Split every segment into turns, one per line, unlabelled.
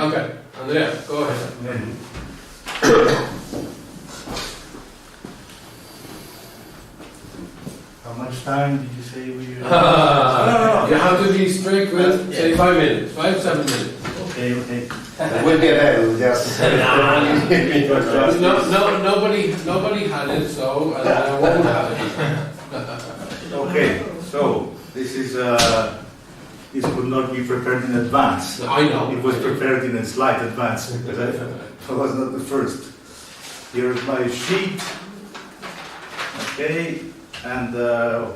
Okay, Andrea, go ahead.
How much time did you say we?
You have to be strict with, say, 5 minutes, 5-7 minutes.
Okay.
It will be available, just.
Nobody had it, so I won't have it.
Okay, so this is this could not be prepared in advance.
I know.
It was prepared in a slight advance because I was not the first. Here's my sheet. Okay, and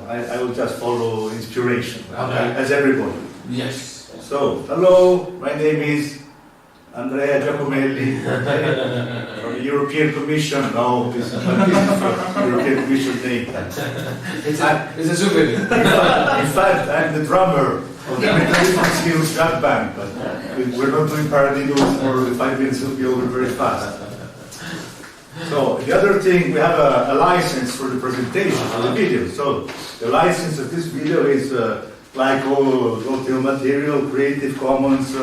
I will just follow inspiration,
Okay.
as everybody.
Yes.
So, hello, my name is Andrea Giacomelli from the European Commission. No, this is not the European Commission name.
It's a souvenir.
In fact, I'm the drummer of the Metallifere Jug Band, but we're not doing paradiddles for 5 minutes, will be over very fast. So, the other thing, we have a license for the presentation, for the video. So, the license of this video is like all material, Creative Commons,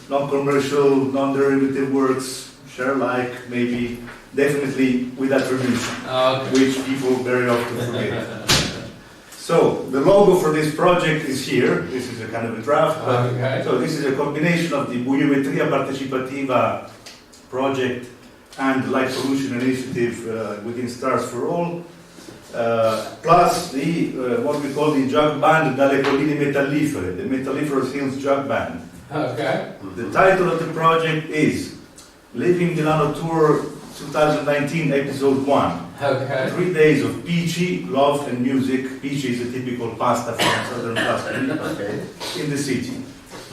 non-commercial, non-derivative works, share like, maybe, definitely with attribution, which people very often forget. So, the logo for this project is here. This is a kind of a draft. So, this is a combination of the BuioMetria Partecipativa project and Light Pollution Initiative within Stars4all. Plus the what we call the Jug Band dalle Colline Metallifere, the Metallifere Hills Jug Band.
Okay.
The title of the project is Living Milano Tour 2019 Episode 1.
Okay.
3 days of peachy, love and music. Peachy is a typical pasta from southern Tuscany in the city.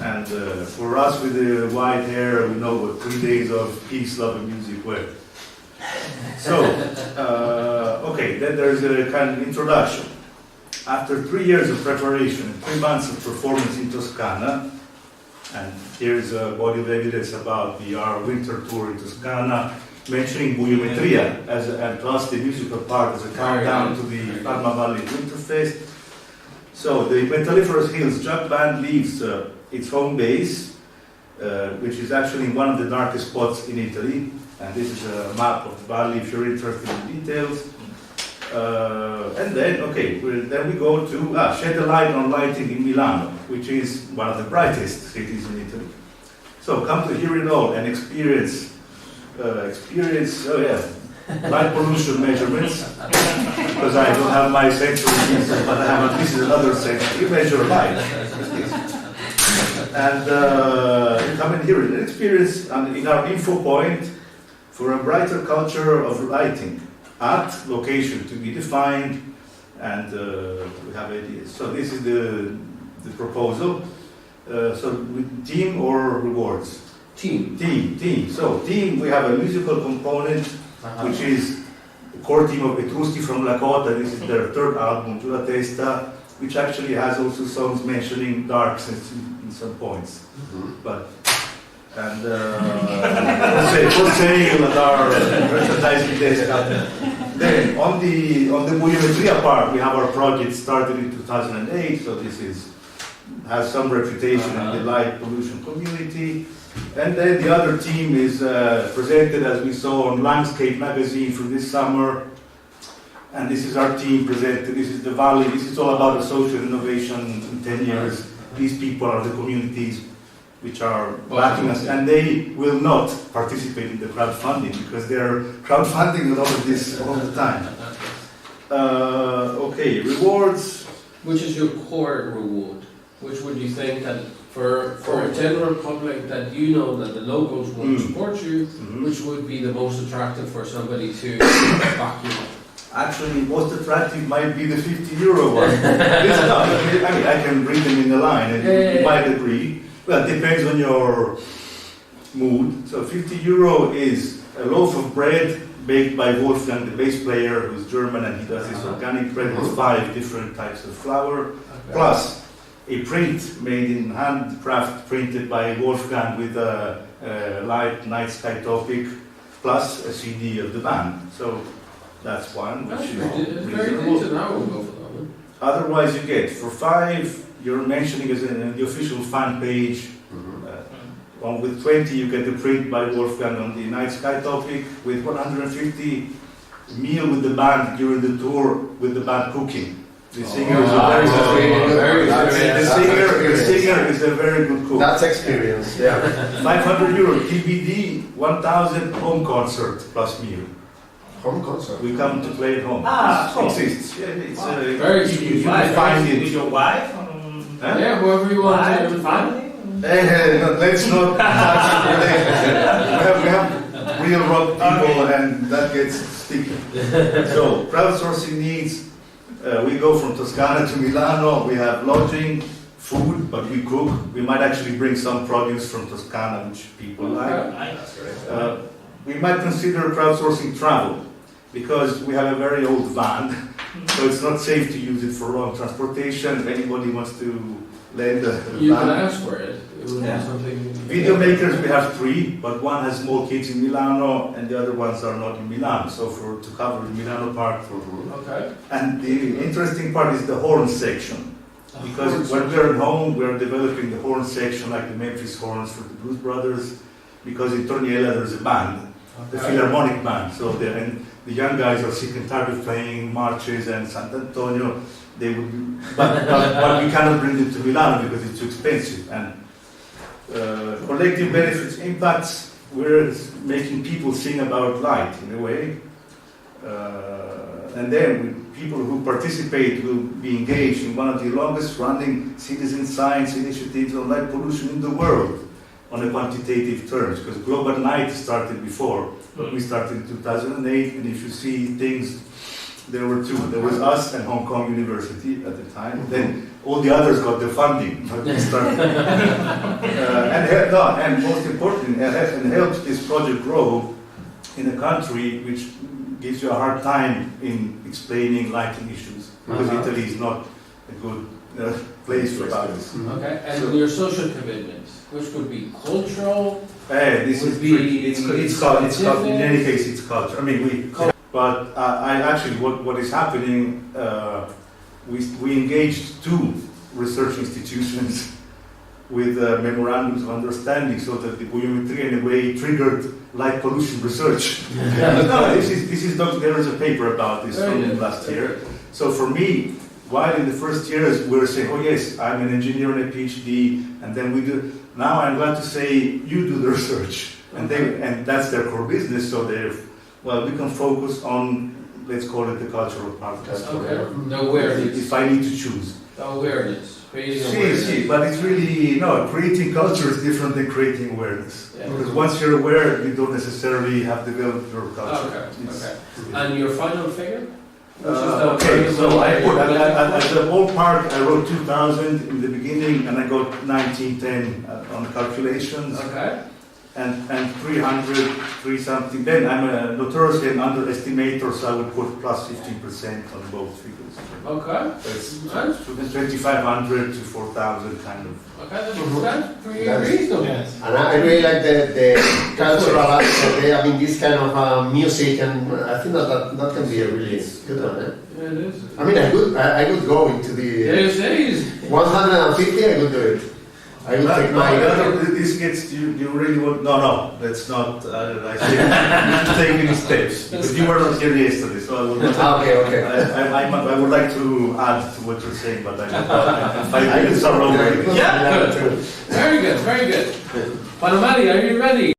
And for us with the white hair, we know what 3 days of peace, love and music were. So, okay, then there's a kind of introduction. After 3 years of preparation, 3 months of performance in Toscana, and here's a body of evidence about our winter tour in Toscana, mentioning BuioMetria and plus the musical part as a countdown to the Parma Valley Winterfest. So, the Metallifere Hills Jug Band leaves its home base, which is actually in one of the darkest spots in Italy. And this is a map of the valley if you're interested in details. And then, okay, then we go to shed a light on lighting in Milano, which is one of the brightest cities in Italy. So come to hear it all and experience light pollution measurements, because I don't have my sensor, but I have at least another sensor. You measure light. And come and hear it and experience in our info point for a brighter culture of lighting at location to be defined, and we have ideas. So this is the proposal. So with team or rewards?
Team.
So team, we have a musical component, which is the core team of Etruschi from Lakota. This is their 3rd album, Giù la Testa, which actually has also songs mentioning darks in some points. But and for sale at our advertising desk. Then on the BuioMetria part, we have our project started in 2008, so this has some reputation in the light pollution community. And then the other team is presented, as we saw on Landscape magazine for this summer. And this is our team presented. This is the Valley. This is all about the social innovation in 10 years. These people are the communities which are backing us, and they will not participate in the crowdfunding because they're crowdfunding a lot of this all the time. Okay, rewards.
Which is your core reward? Which would you think that for a general public that you know that the locals want to support you, which would be the most attractive for somebody to back you up?
Actually, most attractive might be the €50 one. I mean, I can read them in the line, and you might agree. Well, it depends on your mood. So €50 is a loaf of bread baked by Wolfgang, the bass player, who's German, and he does this organic bread with 5 different types of flour, plus a print made in handcraft, printed by Wolfgang with a light night sky topic, plus a CD of the band. So that's one, which is reasonable. Otherwise, you get for 5. You're mentioning as in the official fan page, One with 20, you get the print by Wolfgang on the Night Sky topic. With 150, meal with the band during the tour with the band cooking. The singer is a the singer is a very good cook.
That's experience, yeah.
500 euro, TBD, 1,000 home concert plus meal.
Home concert.
We come to play at home.
Home.
It exists. Yeah, it's
Very
you
cheap.
can find it.
With your wife?
Yeah, whoever you want
Wife,
to.
family?
Let's not touch relationship. We have real rock people and that gets sticky.
So, crowdsourcing needs, we go from Toscana to Milano, we have lodging, food, but we cook. We might actually bring some produce from Toscana, which people like. We might consider crowdsourcing travel, because we have a very old van, so it's not safe to use it for long transportation. If anybody wants to lend a
You
van.
can ask for it. It would be something.
Video makers, we have 3, but one has small kids in Milano, and the other ones are not in Milan. So to cover the Milano part.
Okay.
And the interesting part is the horn section. Because when we're at home, we're developing the horn section, like the Memphis horns for the Blues Brothers. Because in Torniella there's a band, the Philharmonic band. So and the young guys are sick and tired of playing marches and Sant'Antonio. They would, but we cannot bring it to Milano because it's too expensive. And collective benefits impacts, we're making people sing about light in a way. And then people who participate will be engaged in one of the longest running citizen science initiatives on light pollution in the world on a quantitative terms, because Global Night started before, but we started in 2008, and if you see things, there were 2. There was us and Hong Kong University at the time. Then all the others got the funding, but we started. And most important, and helped this project grow in a country which gives you a hard time in explaining lighting issues, because Italy is not a good place for this.
Okay, and your social commitments, which could be cultural.
This
Would
is
be
it's called in any case it's culture. I mean but I actually what is happening, we engaged 2 research institutions with memorandums of understanding, so that the BuioMetria in a way triggered light pollution research. No, this is there is a paper about this from last year. So for me, while in the first years we were saying, oh yes, I'm an engineer and a PhD, and then we do. Now I'm glad to say you do the research, and that's their core business. So we can focus on, let's call it the cultural part.
Okay. The awareness.
If I need to choose.
The awareness. Creating awareness.
But it's really creating culture is different than creating awareness.
Yeah.
Because once you're aware, you don't necessarily have developed your culture.
Okay. And your final figure?
Okay, so I put at the ballpark, I wrote 2,000 in the beginning, and I got 1910 on the calculations,
Okay.
and 300, 3 something. Then I'm a notoriously an underestimator, so I would put plus 15% on both figures.
Okay.
It's
Nice.
2,500 to 4,000 kind of.
Okay, that's pretty reasonable.
Yes.
And I really like the cultural aspect. I mean, this kind of music, and I think that can be a really good one. Eh?
Yeah, it is.
I mean, I could go into the
Yes, it is.
150. I could do it. I would take my.
This gets you really want. No, that's not. I think you should take any steps, because you were not here yesterday, so I would.
Okay.
I would like to add to what you're saying, but I'm 5 minutes are over.
Yeah, good. Very good. Panomali, are you ready?